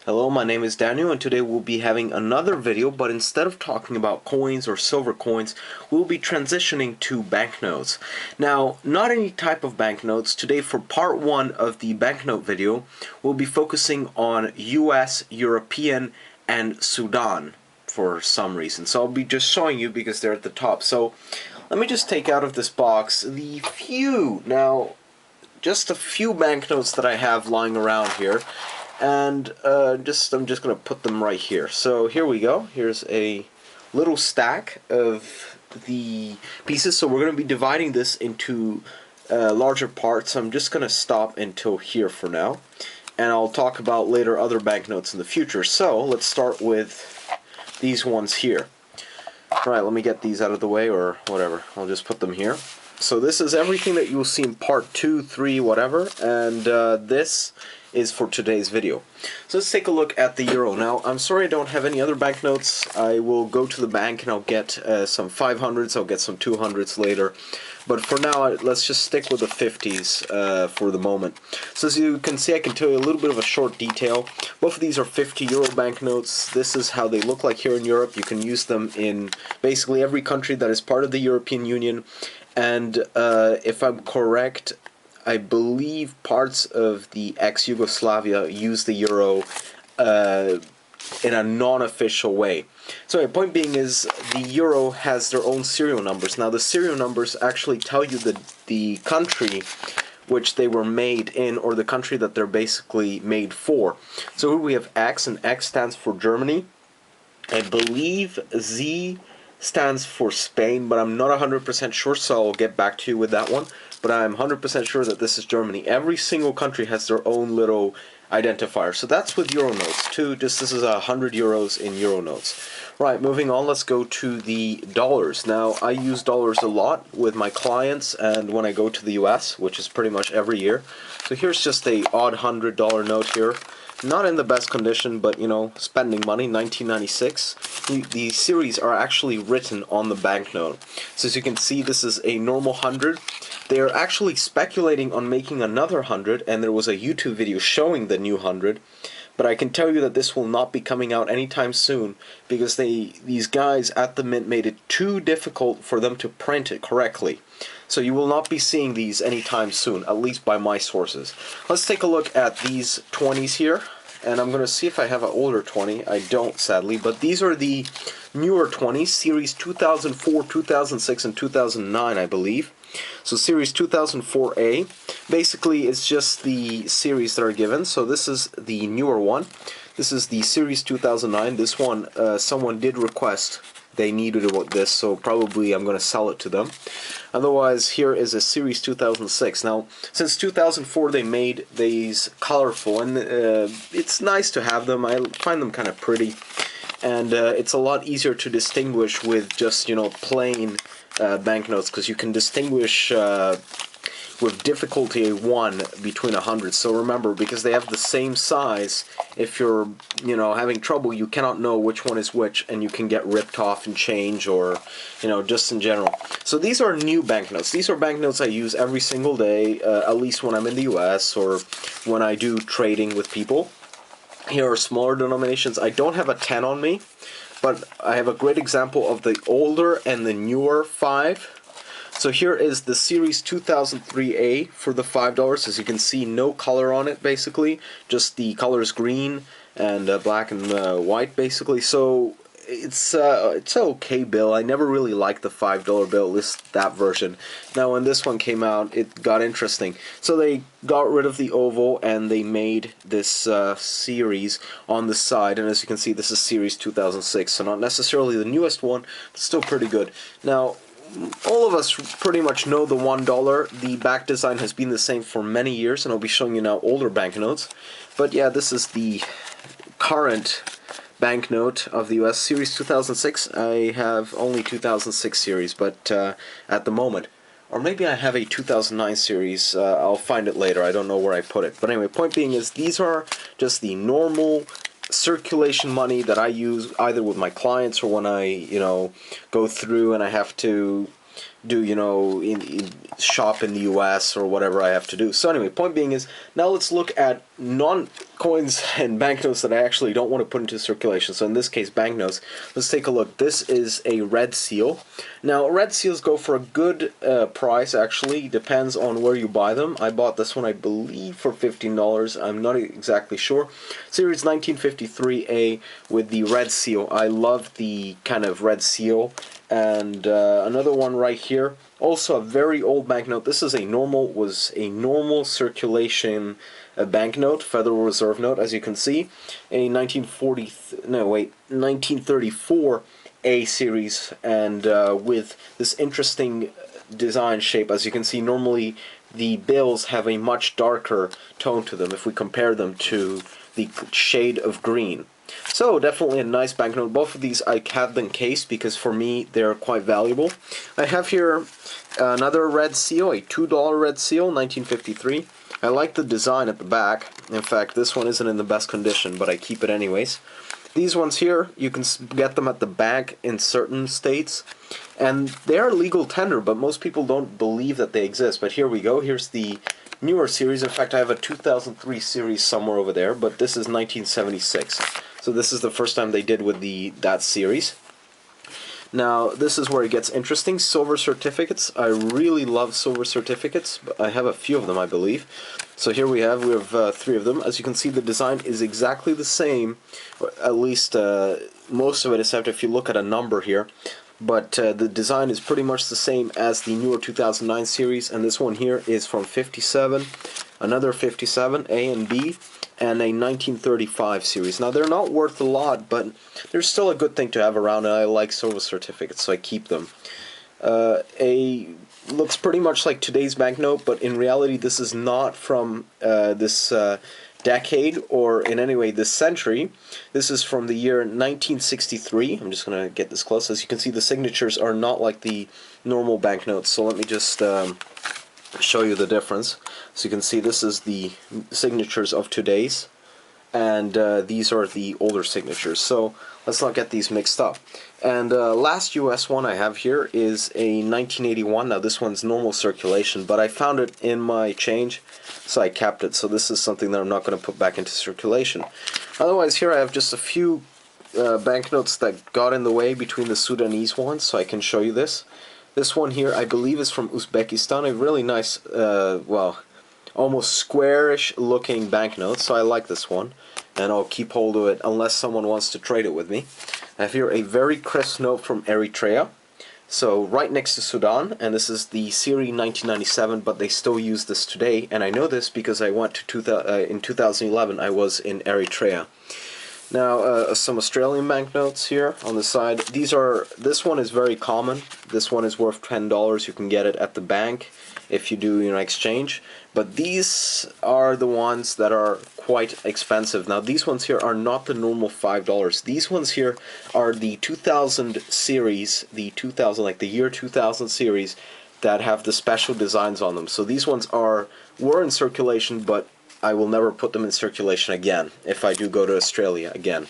Hello, my name is Daniel, and today we'll be having another video, but instead of talking about coins or silver coins, we'll be transitioning to banknotes. Now, not any type of banknotes. Today, for part 1 of the banknote video, we'll be focusing on US, European, and Sudan for some reason. So I'll be just showing you because they're at the top. So let me just take out of this box just a few banknotes that I have lying around here. And I'm just gonna put them right here. So here we go. Here's a little stack of the pieces. So we're gonna be dividing this into larger parts. I'm just gonna stop until here for now, and I'll talk about later other banknotes in the future. So let's start with these ones here. Alright, let me get these out of the way, or whatever. I'll just put them here. So this is everything that you'll see in part 2, 3, whatever, and this is for today's video. So let's take a look at the euro. Now, I'm sorry I don't have any other banknotes. I will go to the bank and I'll get some 500s, I'll get some 200s later. But for now, let's just stick with the 50s for the moment. So as you can see, I can tell you a little bit of a short detail. Both of these are 50 euro banknotes. This is how they look like here in Europe. You can use them in basically every country that is part of the European Union. And if I'm correct, I believe parts of the ex-Yugoslavia use the euro in a non-official way. So my point being is the euro has their own serial numbers. Now the serial numbers actually tell you the country which they were made in, or the country that they're basically made for. So here we have X, and X stands for Germany. I believe Z stands for Spain, but I'm not 100% sure, so I'll get back to you with that one. But I'm 100% sure that this is Germany. Every single country has their own little identifier. So that's with euro notes too. Just this is 100 euros in euro notes. Right, moving on, let's go to the dollars. Now, I use dollars a lot with my clients and when I go to the US, which is pretty much every year. So here's just a odd $100 note here. Not in the best condition, but you know, spending money, 1996. The series are actually written on the banknote. So as you can see, this is a normal 100. They are actually speculating on making another 100, and there was a YouTube video showing the new 100. But I can tell you that this will not be coming out anytime soon because these guys at the mint made it too difficult for them to print it correctly. So you will not be seeing these anytime soon, at least by my sources. Let's take a look at these 20s here, and I'm going to see if I have an older 20. I don't, sadly, but these are the newer 20s, series 2004, 2006, and 2009, I believe. So series 2004A, basically it's just the series that are given. So this is the newer one. This is the series 2009. This one, someone did request they needed this, so probably I'm going to sell it to them. Otherwise, here is a series 2006. Now, since 2004 they made these colorful, and it's nice to have them. I find them kind of pretty, and it's a lot easier to distinguish with just, you know, plain banknotes, because you can distinguish with difficulty a 1 between 100. So remember, because they have the same size, if you're, you know, having trouble, you cannot know which one is which, and you can get ripped off and change, or, you know, just in general. So these are new banknotes. These are banknotes I use every single day, at least when I'm in the US or when I do trading with people. Here are smaller denominations. I don't have a 10 on me, but I have a great example of the older and the newer 5. So here is the series 2003A for the $5. As you can see, no color on it, basically. Just the colors green and black and white, basically. So it's an okay bill. I never really liked the $5 bill, at least that version. Now when this one came out, it got interesting. So they got rid of the oval and they made this series on the side, and as you can see, this is series 2006, so not necessarily the newest one, but still pretty good. Now, all of us pretty much know the $1. The back design has been the same for many years, and I'll be showing you now older banknotes. But yeah, this is the current banknote of the US, series 2006. I have only 2006 series, but at the moment. Or maybe I have a 2009 series. I'll find it later. I don't know where I put it. But anyway, point being is these are just the normal circulation money that I use either with my clients or when I, you know, go through and I have to do, you know, shop in the US or whatever I have to do. So anyway, point being is, now let's look at coins and banknotes that I actually don't want to put into circulation. So in this case, banknotes. Let's take a look. This is a red seal. Now, red seals go for a good price, actually. Depends on where you buy them. I bought this one, I believe, for $15. I'm not exactly sure. Series 1953A with the red seal. I love the kind of red seal. And another one right here. Also a very old banknote. This is was a normal circulation banknote, Federal Reserve note, as you can see, a 1934 A series, and with this interesting design shape. As you can see, normally the bills have a much darker tone to them if we compare them to the shade of green. So definitely a nice banknote. Both of these I have them cased because for me they're quite valuable. I have here another red seal, a $2 red seal, 1953. I like the design at the back. In fact, this one isn't in the best condition, but I keep it anyways. These ones here, you can get them at the bank in certain states, and they are legal tender, but most people don't believe that they exist. But here we go. Here's the newer series. In fact, I have a 2003 series somewhere over there, but this is 1976. So this is the first time they did with that series. Now, this is where it gets interesting. Silver certificates. I really love silver certificates. I have a few of them, I believe. So here we have 3 of them. As you can see, the design is exactly the same, or at least most of it, except if you look at a number here. But the design is pretty much the same as the newer 2009 series, and this one here is from 57, another 57, A and B, and a 1935 series. Now, they're not worth a lot, but they're still a good thing to have around, and I like silver certificates, so I keep them. Looks pretty much like today's banknote, but in reality this is not from this decade, or in any way this century. This is from the year 1963. I'm just going to get this close. As you can see, the signatures are not like the normal banknotes, so let me just show you the difference. So you can see this is the signatures of today's, and these are the older signatures. So let's not get these mixed up. And last US one I have here is a 1981. Now this one's normal circulation, but I found it in my change, so I kept it. So this is something that I'm not going to put back into circulation. Otherwise, here I have just a few banknotes that got in the way between the Sudanese ones, so I can show you this. This one here, I believe, is from Uzbekistan. A really nice, well, almost squarish looking banknote, so I like this one, and I'll keep hold of it unless someone wants to trade it with me. I have here a very crisp note from Eritrea, so right next to Sudan, and this is the series 1997, but they still use this today, and I know this because I went to in 2011 I was in Eritrea. Now, some Australian banknotes here on the side. This one is very common. This one is worth $10. You can get it at the bank if you do exchange. But these are the ones that are quite expensive. Now, these ones here are not the normal $5. These ones here are the 2000 series, the year 2000 series that have the special designs on them. So these ones were in circulation, but I will never put them in circulation again if I do go to Australia again.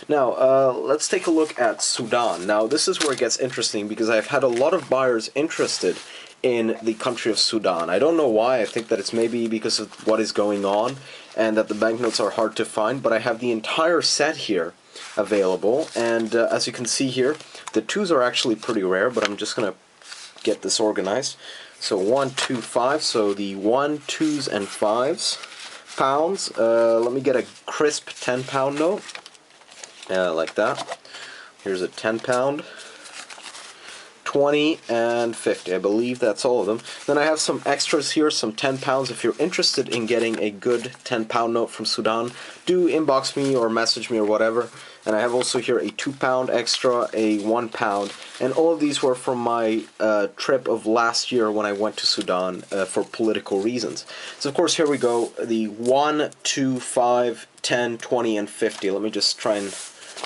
Now, let's take a look at Sudan. Now, this is where it gets interesting because I've had a lot of buyers interested in the country of Sudan. I don't know why. I think that it's maybe because of what is going on and that the banknotes are hard to find, but I have the entire set here available, and as you can see here, the 2s are actually pretty rare, but I'm just going to get this organized. So 1, 2, 5, so the 1, 2s, and 5s. Pounds. Let me get a crisp 10-pound note, like that. Here's a 10-pound, 20, and 50. I believe that's all of them. Then I have some extras here, some 10 pounds. If you're interested in getting a good 10-pound note from Sudan, do inbox me or message me or whatever. And I have also here a 2-pound extra, a 1-pound, and all of these were from my trip of last year when I went to Sudan for political reasons. So of course here we go, the 1, 2, 5, 10, 20, and 50. Let me just try and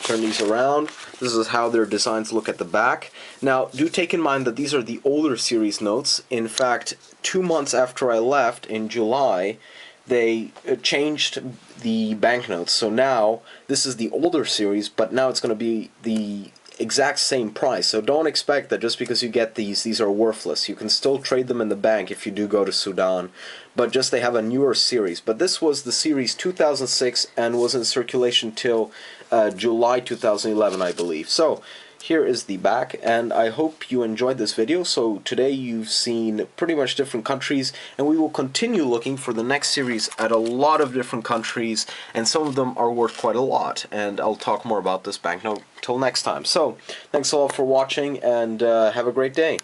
turn these around. This is how their designs look at the back. Now, do take in mind that these are the older series notes. In fact, 2 months after I left, in July, they changed the banknotes. So now, this is the older series, but now it's going to be the exact same price. So don't expect that just because you get these are worthless. You can still trade them in the bank if you do go to Sudan, but just they have a newer series. But this was the series 2006 and was in circulation till July 2011, I believe. So here is the back, and I hope you enjoyed this video. So today you've seen pretty much different countries, and we will continue looking for the next series at a lot of different countries, and some of them are worth quite a lot, and I'll talk more about this banknote till next time. So thanks a lot for watching, and have a great day.